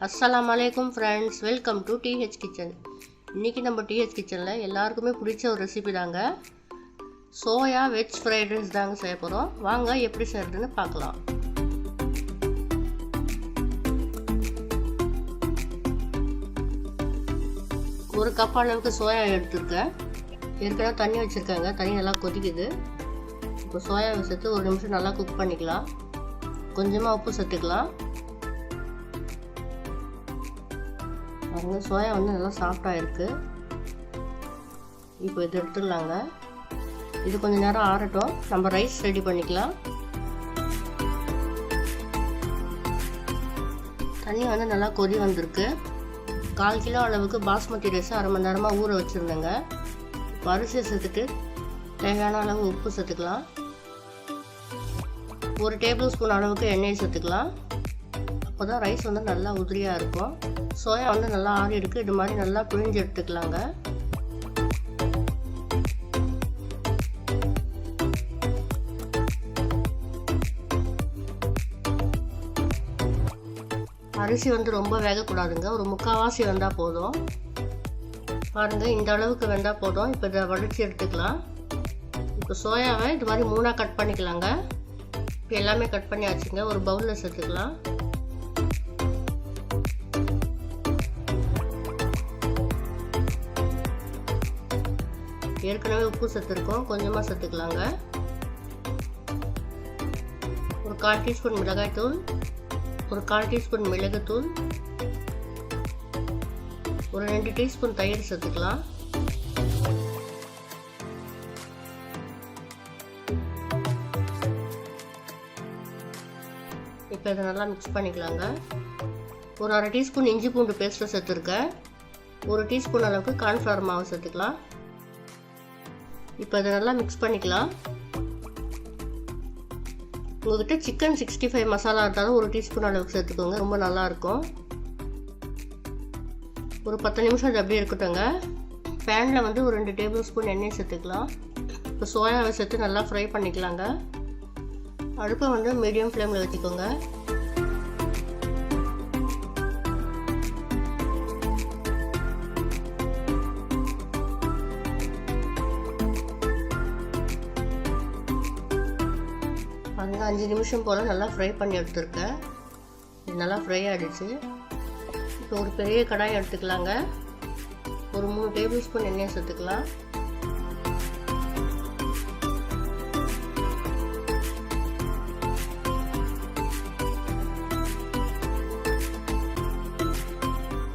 அஸ்ஸலாமு அலைக்கும் friends, welcome to thkitchen. இன்றைக்கி நம்ம thkitchenல எல்லாருக்குமே பிடிச்ச ஒரு ரெசிபி தாங்க. சோயா வெஜ் ஃப்ரைட் ரைஸ் தாங்க செய்ய போகிறோம். வாங்க எப்படி செய்கிறதுன்னு பார்க்கலாம். ஒரு கப் அளவுக்கு சோயா எடுத்துருக்கேன். ஏற்கனவே தண்ணி வச்சுருக்காங்க. தண்ணி நல்லா கொதிக்குது. இப்போ சோயாவை சேர்த்து ஒரு நிமிஷம் நல்லா குக் பண்ணிக்கலாம். கொஞ்சமாக உப்பு சேர்த்துக்கலாம். பாருங்க, சோயா வந்து நல்லா சாஃப்டாக இருக்குது. இப்போ இது எடுத்துடலாங்க. இது கொஞ்சம் நேரம் ஆறட்டும். நம்ம ரைஸ் ரெடி பண்ணிக்கலாம். தண்ணி வந்து நல்லா கொதி வந்திருக்கு. 1/4 கிலோ அளவுக்கு பாஸ்மதி ரைஸ் அரை மணி நேரமாக ஊற வச்சுருந்தேங்க. இப்போ அரிசியை சேர்த்துட்டு தேவையான அளவு உப்பு சேர்த்துக்கலாம். 1 டேபிள் ஸ்பூன் அளவுக்கு எண்ணெய் சேர்த்துக்கலாம். அப்போ தான் ரைஸ் வந்து நல்லா உதிரியாக இருக்கும். சோயா வந்து நல்லா ஆறி இருக்குது. இது மாதிரி நல்லா பிழிஞ்சு எடுத்துக்கலாங்க. அரிசி வந்து ரொம்ப வேகக்கூடாதுங்க. ஒரு 3/4 வெந்தால் போதும். பாருங்கள், இந்த அளவுக்கு வெந்தால் போதும். இப்போ இதை வடித்து எடுத்துக்கலாம். இப்போ சோயாவை இது மாதிரி 3ஆக கட் பண்ணிக்கலாங்க. இப்போ எல்லாமே கட் பண்ணி வச்சுங்க. ஒரு பவுலில் சேர்த்துக்கலாம். ஏற்கனவே உப்பு சேர்த்துருக்கோம். கொஞ்சமாக சேர்த்துக்கலாங்க. ஒரு 1/4 டீஸ்பூன் மிளகாய்த்தூள், ஒரு 1/4 டீஸ்பூன் மிளகுத்தூள், ஒரு 2 டீஸ்பூன் தயிர் சேர்த்துக்கலாம். இப்போ இதை நல்லா மிக்ஸ் பண்ணிக்கலாங்க. ஒரு 1/2 டீஸ்பூன் இஞ்சி பூண்டு பேஸ்ட்டை சேர்த்துருக்கேன். 1 டீஸ்பூன் அளவுக்கு கார்ன்ஃப்ளவர் மாவு சேர்த்துக்கலாம். இப்போ இதை நல்லா மிக்ஸ் பண்ணிக்கலாம். உங்கள்கிட்ட சிக்கன் 65 மசாலா இருந்தாலும் 1 டீஸ்பூன் அளவுக்கு சேர்த்துக்கோங்க. ரொம்ப நல்லாயிருக்கும். ஒரு 10 நிமிஷம் அது அப்படியே இருக்கட்டுங்க. பேனில் வந்து ஒரு 2 டேபிள் ஸ்பூன் எண்ணெய் சேர்த்துக்கலாம். இப்போ சோயாவை சேர்த்து நல்லா ஃப்ரை பண்ணிக்கலாங்க. அடுப்பை வந்து மீடியம் ஃப்ளேமில் வச்சுக்கோங்க. அங்கே 5 நிமிஷம் போல் நல்லா ஃப்ரை பண்ணி எடுத்துருக்கேன். இது நல்லா ஃப்ரை ஆகிடுச்சு. இப்போ ஒரு பெரிய கடாய் எடுத்துக்கலாங்க. ஒரு 3 டேபிள் ஸ்பூன் எண்ணெய் சேர்த்துக்கலாம்.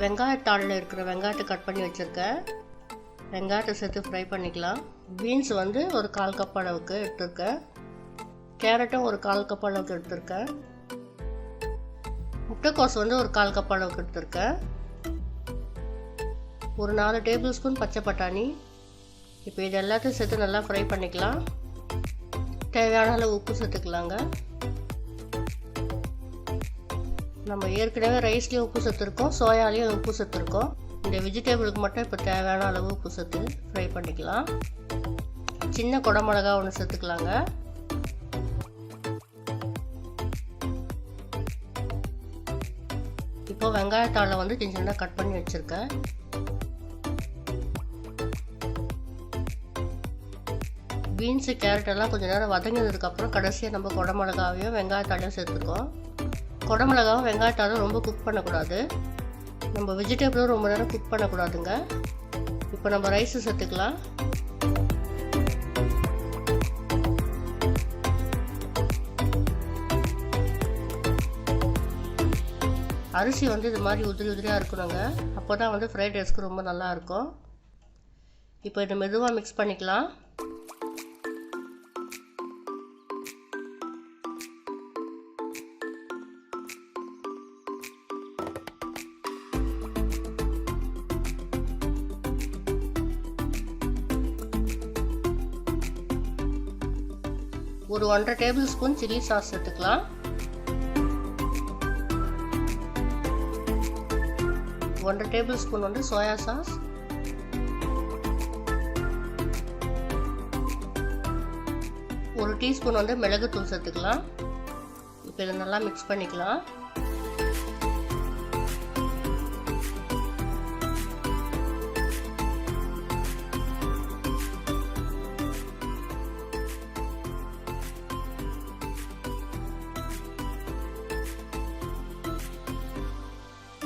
வெங்காயத்தாளில் இருக்கிற வெங்காயத்தை கட் பண்ணி வச்சுருக்கேன். வெங்காயத்தை சேர்த்து ஃப்ரை பண்ணிக்கலாம். பீன்ஸ் வந்து ஒரு 1/4 கப் அளவுக்கு எடுத்துருக்கேன். கேரட்டும் ஒரு 1/4 கப் அளவுக்கு எடுத்துருக்கேன். முட்டைக்கோஸ் வந்து ஒரு 1/4 கப் அளவுக்கு எடுத்துருக்கேன். ஒரு 4 டேபிள் ஸ்பூன் பச்சை பட்டாணி. இப்போ இது எல்லாத்தையும் சேர்த்து நல்லா ஃப்ரை பண்ணிக்கலாம். தேவையான அளவு உப்பு சேர்த்துக்கலாங்க. நம்ம ஏற்கனவே ரைஸ்லேயும் உப்பு சேர்த்துருக்கோம், சோயாலேயும் உப்பு சேர்த்துருக்கோம். இந்த வெஜிடபிளுக்கு மட்டும் இப்போ தேவையான அளவு உப்பு சேர்த்து ஃப்ரை பண்ணிக்கலாம். சின்ன குடமிளகா ஒன்று சேர்த்துக்கலாங்க. இப்போ வெங்காயத்தாளை வந்து சின்ன சின்ன கட் பண்ணி வச்சுருக்கேன். பீன்ஸு கேரட் எல்லாம் கொஞ்சம் நேரம் வதங்கினதுக்கப்புறம் கடைசியாக நம்ம குடமிளகாவையும் வெங்காயத்தாளையும் சேர்த்துக்கோம். குடமிளகாவும் வெங்காயத்தாலும் ரொம்ப குக் பண்ணக்கூடாது. நம்ம வெஜிடபிளும் ரொம்ப நேரம் குக் பண்ணக்கூடாதுங்க. இப்போ நம்ம ரைஸு சேர்த்துக்கலாம். அரிசி வந்து இது மாதிரி உதிரியாக இருக்கணுங்க. அப்போ தான் வந்து ஃப்ரைட் ரைஸ்க்கு ரொம்ப நல்லாயிருக்கும். இப்போ இதை மெதுவாக மிக்ஸ் பண்ணிக்கலாம். ஒரு 1/2 டேபிள் ஸ்பூன் சில்லி சாஸ் சேர்த்துக்கலாம். 1/2 டேபிள் ஸ்பூன் வந்து சோயா சாஸ், 1 டீஸ்பூன் வந்து மிளகுத்தூள் சேர்த்துக்கலாம். இப்போ இதை நல்லா மிக்ஸ் பண்ணிக்கலாம்.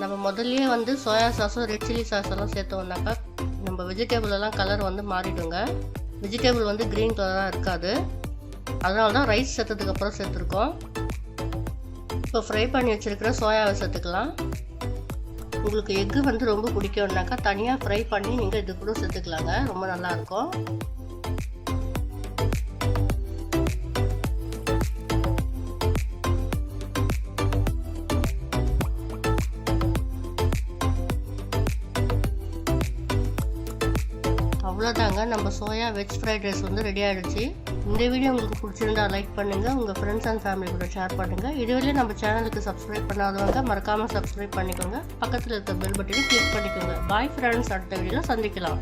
நம்ம முதல்லயே வந்து சோயா சாஸும் ரெட் சில்லி சாஸ் எல்லாம் சேர்த்தோம்னாக்கா நம்ம வெஜிடபிள் எல்லாம் கலர் வந்து மாறிடுங்க. வெஜிடபிள் வந்து க்ரீன் கலராக இருக்காது. அதனால தான் ரைஸ் சேர்த்ததுக்கப்புறம் சேர்த்துருக்கோம். இப்போ ஃப்ரை பண்ணி வச்சுருக்கிற சோயாவை சேர்த்துக்கலாம். உங்களுக்கு எக்கு வந்து ரொம்ப பிடிக்கும்னாக்கா தனியாக ஃப்ரை பண்ணி நீங்கள் இது கூட சேர்த்துக்கலாங்க, ரொம்ப நல்லாயிருக்கும். அவ்வளோதாங்க, நம்ம சோயா வெஜ் ஃப்ரைட் ரைஸ் வந்து ரெடி ஆகிடுச்சு. இந்த வீடியோ உங்களுக்கு பிடிச்சிருந்தா லைக் பண்ணுங்கள், உங்கள் ஃப்ரெண்ட்ஸ் அண்ட் ஃபேமிலி கூட ஷேர் பண்ணுங்கள். இதுவரையும் நம்ம சேனலுக்கு சப்ஸ்கிரைப் பண்ணாதவங்க மறக்காமல் சப்ஸ்கிரைப் பண்ணிக்கோங்க. பக்கத்தில் இருக்க பெல் பட்டனை கிளிக் பண்ணிக்கோங்க. பாய் ஃப்ரெண்ட்ஸ், அடுத்த வீடியோவில் சந்திக்கலாம்.